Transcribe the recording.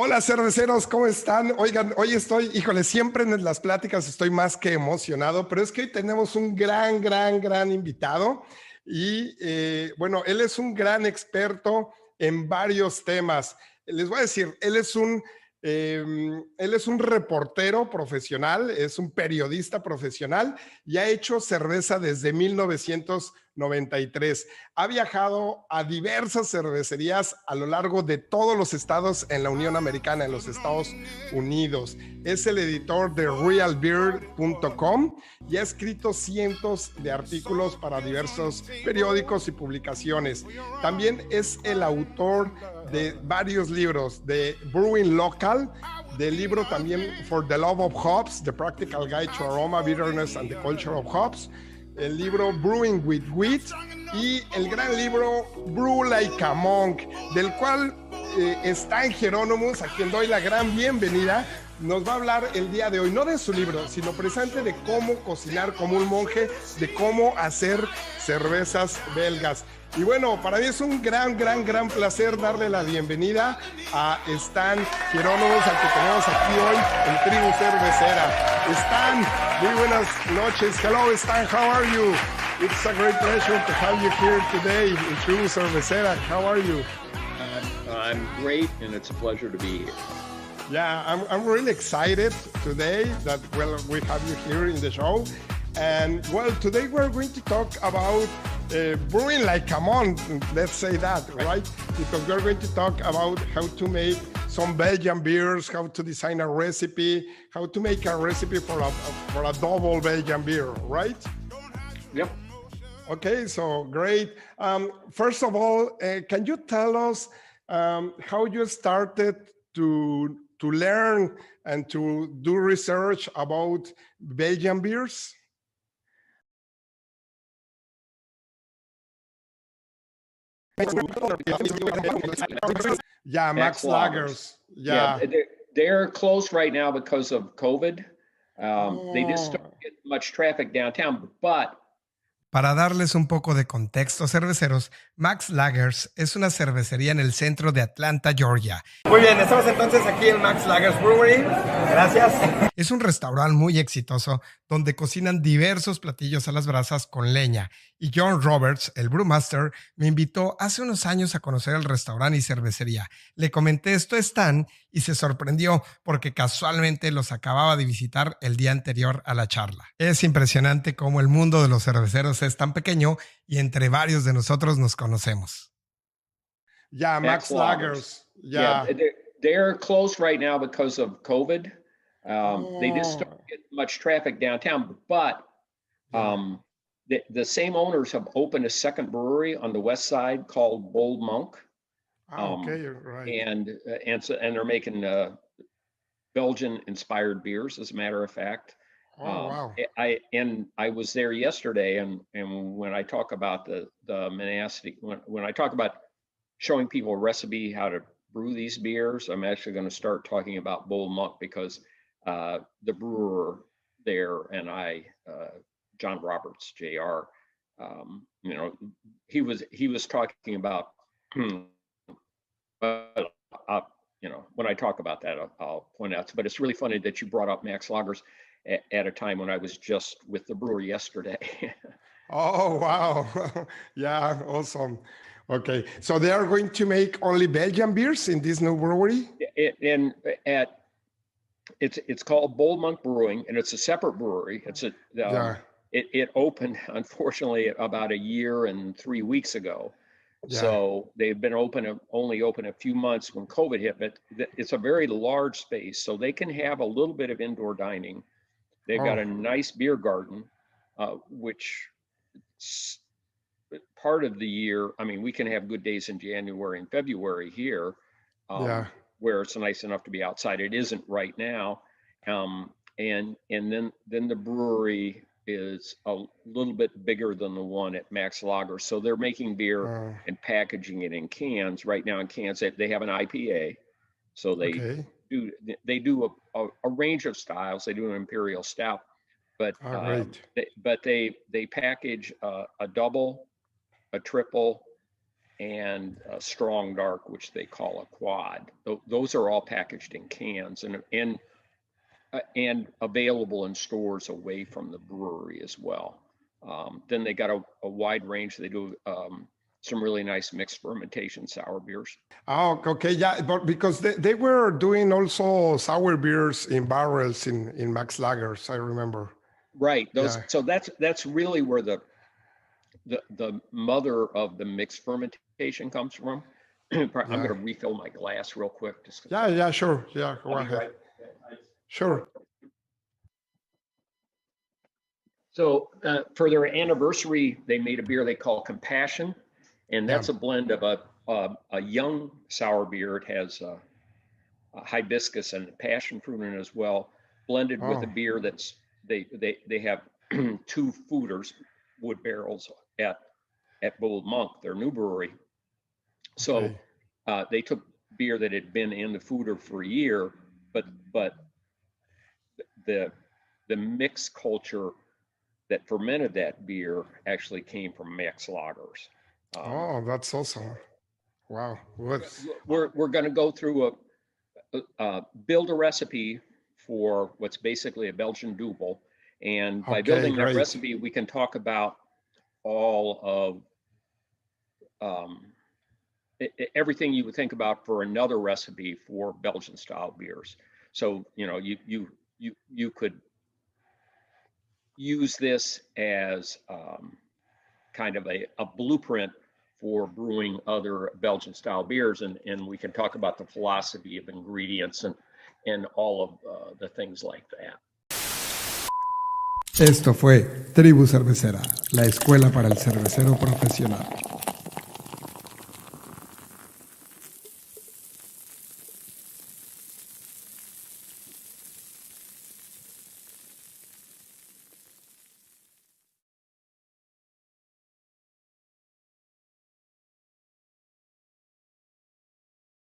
Hola cerveceros, ¿cómo están? Oigan, hoy estoy, híjole, siempre en las pláticas estoy más que emocionado, pero es que hoy tenemos un gran invitado y bueno, él es un gran experto en varios temas. Les voy a decir, él es un reportero profesional, es un periodista profesional y ha hecho cerveza desde 1993. Ha viajado a diversas cervecerías a lo largo de todos los estados en la Unión Americana, en los Estados Unidos. Es el editor de realbeer.com y ha escrito cientos de artículos para diversos periódicos y publicaciones. También es el autor de varios libros, de Brewing Local, del libro también For the Love of Hops, The Practical Guide to Aroma, Bitterness and the Culture of Hops, el libro Brewing with Wheat y el gran libro Brew Like a Monk, del cual Stan Hieronymus, a quien doy la gran bienvenida, nos va a hablar el día de hoy, no de su libro, sino precisamente de cómo cocinar como un monje, de cómo hacer cervezas belgas. Y bueno, para mí es un gran placer darle la bienvenida a Stan Hieronymus, al que tenemos aquí hoy en Tribu Cervecera. Stan, muy buenas noches. Hello, Stan, how are you? It's a great pleasure to have you here today in Tribu Cervecera. How are you? I'm great, and it's a pleasure to be here. Yeah, I'm really excited today that, well, we have you here in the show. And, well, today we're going to talk about brewing like a monk, let's say that, right? Because we're going to talk about how to make some Belgian beers, how to design a recipe, how to make a recipe for a double Belgian beer, right? Yep. Okay, so great. First of all, can you tell us how you started to learn and to do research about Belgian beers? Yeah, Max Lagers. Yeah, they're closed right now because of COVID. They just don't get much traffic downtown, but Para darles un poco de contexto, cerveceros, Max Lagers es una cervecería en el centro de Atlanta, Georgia. Muy bien, estamos entonces aquí en Max Lagers Brewery. Gracias. Es un restaurante muy exitoso donde cocinan diversos platillos a las brasas con leña. Y John Roberts, el brewmaster, me invitó hace unos años a conocer el restaurante y cervecería. Le comenté esto a Stan y se sorprendió porque casualmente los acababa de visitar el día anterior a la charla. Es impresionante cómo el mundo de los cerveceros es tan pequeño y entre varios de nosotros nos conocemos. Yeah, Max Lagers. Yeah, they're closed right now because of COVID. They just don't get much traffic downtown, but the same owners have opened a second brewery on the west side called Bold Monk. Okay, right. And they're making Belgian-inspired beers, as a matter of fact. Wow. I was there yesterday, and when I talk about the monastic, when I talk about showing people a recipe how to brew these beers, I'm actually going to start talking about Bold Monk because the brewer there and I, John Roberts, Jr. He was talking about. When I talk about that, I'll point out. But it's really funny that you brought up Max Lagers at a time when I was just with the brewer yesterday. Oh, wow. Yeah, awesome. Okay, so they are going to make only Belgian beers in this new brewery? It's called Bold Monk Brewing, and it's a separate brewery. It opened, unfortunately, about a year and 3 weeks ago. Yeah. So they've been only open a few months when COVID hit, but it's a very large space, so they can have a little bit of indoor dining. They've got a nice beer garden, which part of the year, I mean, we can have good days in January and February here, where it's nice enough to be outside. It isn't right now. And then the brewery is a little bit bigger than the one at Max Lager. So they're making beer and packaging it in cans. Right now in cans, they have an IPA. So they do a range of styles. They do an imperial stout, but they package a double, a triple, and strong dark, which they call a quad. Those are all packaged in cans and available in stores away from the brewery as well. Then they got a wide range. They do some really nice mixed fermentation sour beers. Oh, okay, yeah, but because they were doing also sour beers in barrels in Max Lagers, I remember. Right. So that's really where the mother of the mixed fermentation comes from. I'm going to refill my glass real quick. Yeah, sure. Yeah, go ahead. Right. Sure. So for their anniversary, they made a beer they call Compassion, and that's a blend of a young sour beer. It has a hibiscus and passion fruit in it as well, blended with a beer that's they have 2 foeders, wood barrels at Bold Monk, their new brewery. So they took beer that had been in the foeder for a year, but the mix culture that fermented that beer actually came from Max Lagers. That's awesome! Wow. We're going to go through build a recipe for what's basically a Belgian double, and by building that recipe, we can talk about all of everything you would think about for another recipe for Belgian style beers. So you could use this as kind of a blueprint for brewing other Belgian style beers, and we can talk about the philosophy of ingredients and all of the things like that. Esto fue Tribu Cervecera, la escuela para el cervecero profesional.